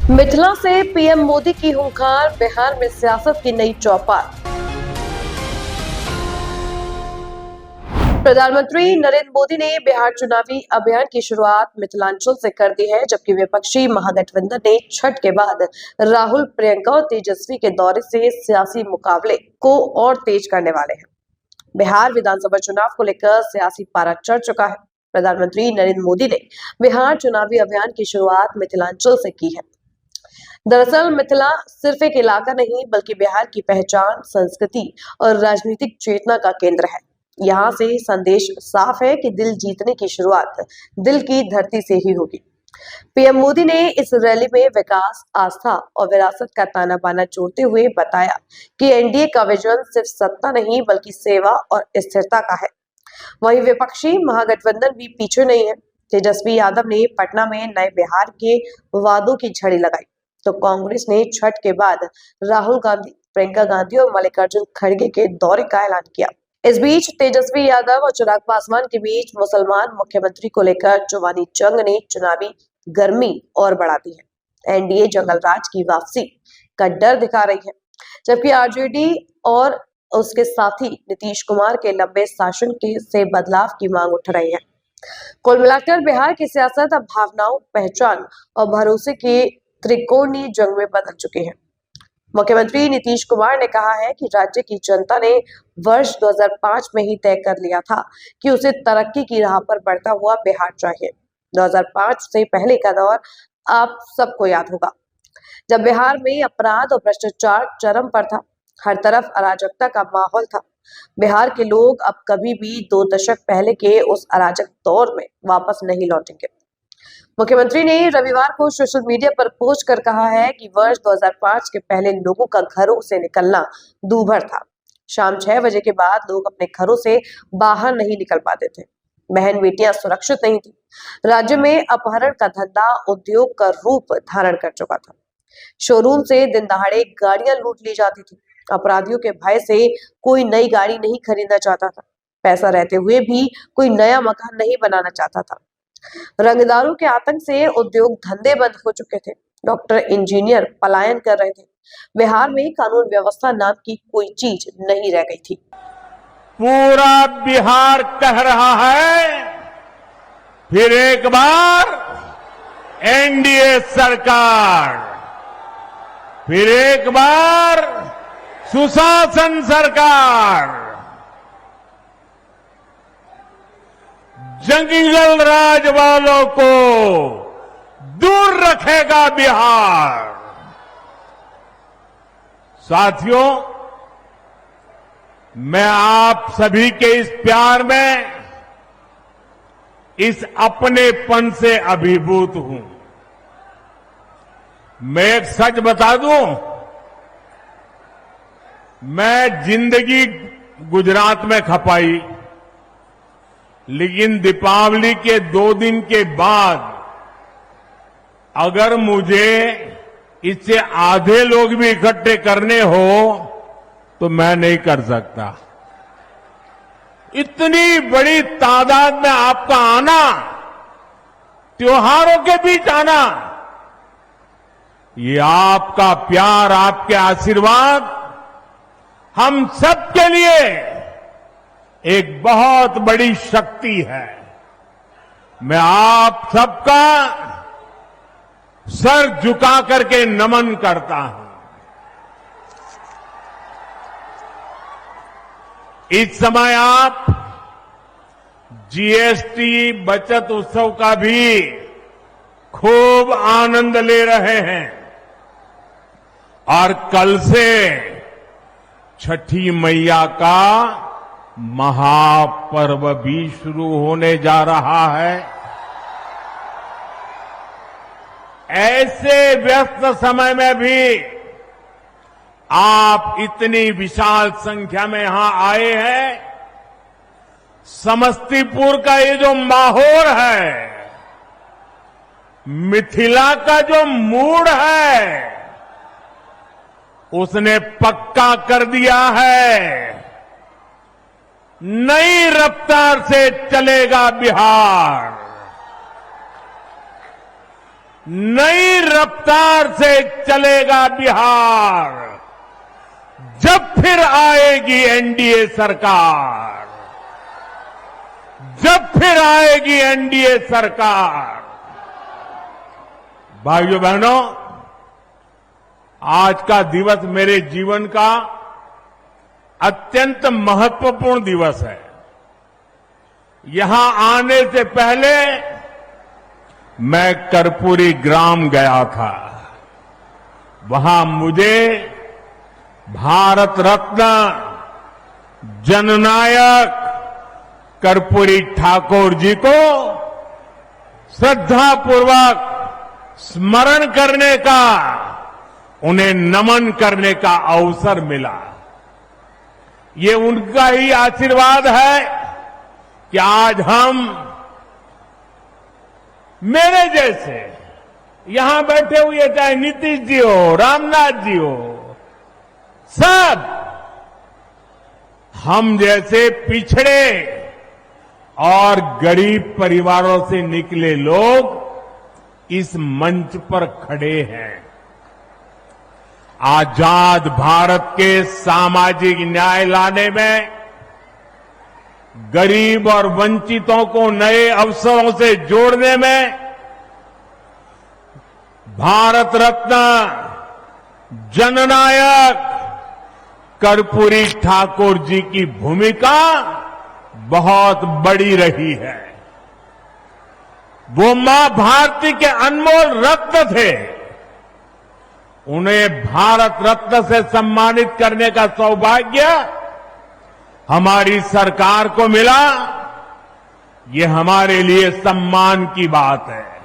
मिथिला से पीएम मोदी की हुंकार, बिहार में सियासत की नई चौपाल। प्रधानमंत्री नरेंद्र मोदी ने बिहार चुनावी अभियान की शुरुआत मिथिलांचल से कर दी है, जबकि विपक्षी महागठबंधन ने छठ के बाद राहुल, प्रियंका और तेजस्वी के दौरे से सियासी मुकाबले को और तेज करने वाले हैं। बिहार विधानसभा चुनाव को लेकर सियासी पारा चढ़ चुका है। प्रधानमंत्री नरेंद्र मोदी ने बिहार चुनावी अभियान की शुरुआत मिथिलांचल से की है। दरअसल मिथिला सिर्फ एक इलाका नहीं, बल्कि बिहार की पहचान, संस्कृति और राजनीतिक चेतना का केंद्र है। यहाँ से संदेश साफ है कि दिल जीतने की शुरुआत दिल की धरती से ही होगी। पीएम मोदी ने इस रैली में विकास, आस्था और विरासत का ताना बाना जोड़ते हुए बताया कि एनडीए का विजन सिर्फ सत्ता नहीं, बल्कि सेवा और स्थिरता का है। वहीं विपक्षी महागठबंधन भी पीछे नहीं है। तेजस्वी यादव ने पटना में नए बिहार के वादों की झड़ी लगाई, तो कांग्रेस ने छठ के बाद राहुल गांधी, प्रियंका गांधी और मल्लिकार्जुन खड़गे के दौरे का ऐलान किया। इस बीच तेजस्वी यादव और चिराग पासवान के बीच मुसलमान मुख्यमंत्री को लेकर जुबानी जंग ने चुनावी गर्मी और बढ़ा दी है। एनडीए जंगल राज की वापसी का डर दिखा रही है, जबकि आरजेडी और उसके साथी नीतीश कुमार के लंबे शासन से बदलाव की मांग उठ रही है। कुल मिलाकर बिहार की सियासत अब भावनाओं, पहचान और भरोसे के त्रिकोणीय जंग में बदल चुकी है। मुख्यमंत्री नीतीश कुमार ने कहा है कि राज्य की जनता ने वर्ष 2005 में ही तय कर लिया था कि उसे तरक्की की राह पर बढ़ता हुआ बिहार चाहिए। 2005 से पहले का दौर आप सबको याद होगा, जब बिहार में अपराध और भ्रष्टाचार चरम पर था। हर तरफ अराजकता का माहौल था। बिहार के लोग अब कभी भी 2 दशक पहले के उस अराजक दौर में वापस नहीं लौटेंगे। मुख्यमंत्री ने रविवार को सोशल मीडिया पर पोस्ट कर कहा है कि वर्ष 2005 के पहले लोगों का घरों से निकलना दूभर था। शाम 6 बजे के बाद लोग अपने घरों से बाहर नहीं निकल पाते थे। बहन बेटियां सुरक्षित नहीं थी। राज्य में अपहरण का धंधा उद्योग का रूप धारण कर चुका था। शोरूम से दिन दहाड़े गाड़ियां लूट ली जाती थी। अपराधियों के भय से कोई नई गाड़ी नहीं खरीदना चाहता था। पैसा रहते हुए भी कोई नया मकान नहीं बनाना चाहता था। रंगदारों के आतंक से उद्योग धंधे बंद हो चुके थे। डॉक्टर, इंजीनियर पलायन कर रहे थे। बिहार में कानून व्यवस्था नाम की कोई चीज नहीं रह गई थी। पूरा बिहार कह रहा है, फिर एक बार एनडीए सरकार, फिर एक बार सुशासन सरकार, जंगल राज वालों को दूर रखेगा बिहार। साथियों, मैं आप सभी के इस प्यार में, इस अपनेपन से अभिभूत हूं। मैं एक सच बता दूं, मैं जिंदगी गुजरात में खपाई, लेकिन दीपावली के 2 दिन के बाद अगर मुझे इससे आधे लोग भी इकट्ठे करने हो तो मैं नहीं कर सकता। इतनी बड़ी तादाद में आपका आना, त्योहारों के बीच आना, ये आपका प्यार, आपके आशीर्वाद हम सबके लिए एक बहुत बड़ी शक्ति है। मैं आप सबका सर झुका करके नमन करता हूं। इस समय आप जीएसटी बचत उत्सव का भी खूब आनंद ले रहे हैं और कल से छठी मैया का महापर्व भी शुरू होने जा रहा है। ऐसे व्यस्त समय में भी आप इतनी विशाल संख्या में यहां आए हैं। समस्तीपुर का ये जो माहौल है, मिथिला का जो मूड है, उसने पक्का कर दिया है, नई रफ्तार से चलेगा बिहार। नई रफ्तार से चलेगा बिहार जब फिर आएगी एनडीए सरकार, जब फिर आएगी एनडीए सरकार। भाइयों बहनों, आज का दिवस मेरे जीवन का अत्यंत महत्वपूर्ण दिवस है। यहां आने से पहले मैं कर्पूरी ग्राम गया था। वहां मुझे भारत रत्न जननायक कर्पूरी ठाकुर जी को श्रद्धापूर्वक स्मरण करने का, उन्हें नमन करने का अवसर मिला। ये उनका ही आशीर्वाद है कि आज हम, मेरे जैसे यहां बैठे हुए, चाहे नीतीश जी हो, रामनाथ जी हो, सब हम जैसे पिछड़े और गरीब परिवारों से निकले लोग इस मंच पर खड़े हैं। आजाद भारत के सामाजिक न्याय लाने में, गरीब और वंचितों को नए अवसरों से जोड़ने में भारत रत्न जननायक कर्पूरी ठाकुर जी की भूमिका बहुत बड़ी रही है। वो मां भारती के अनमोल रत्न थे। उन्हें भारत रत्न से सम्मानित करने का सौभाग्य हमारी सरकार को मिला। ये हमारे लिए सम्मान की बात है।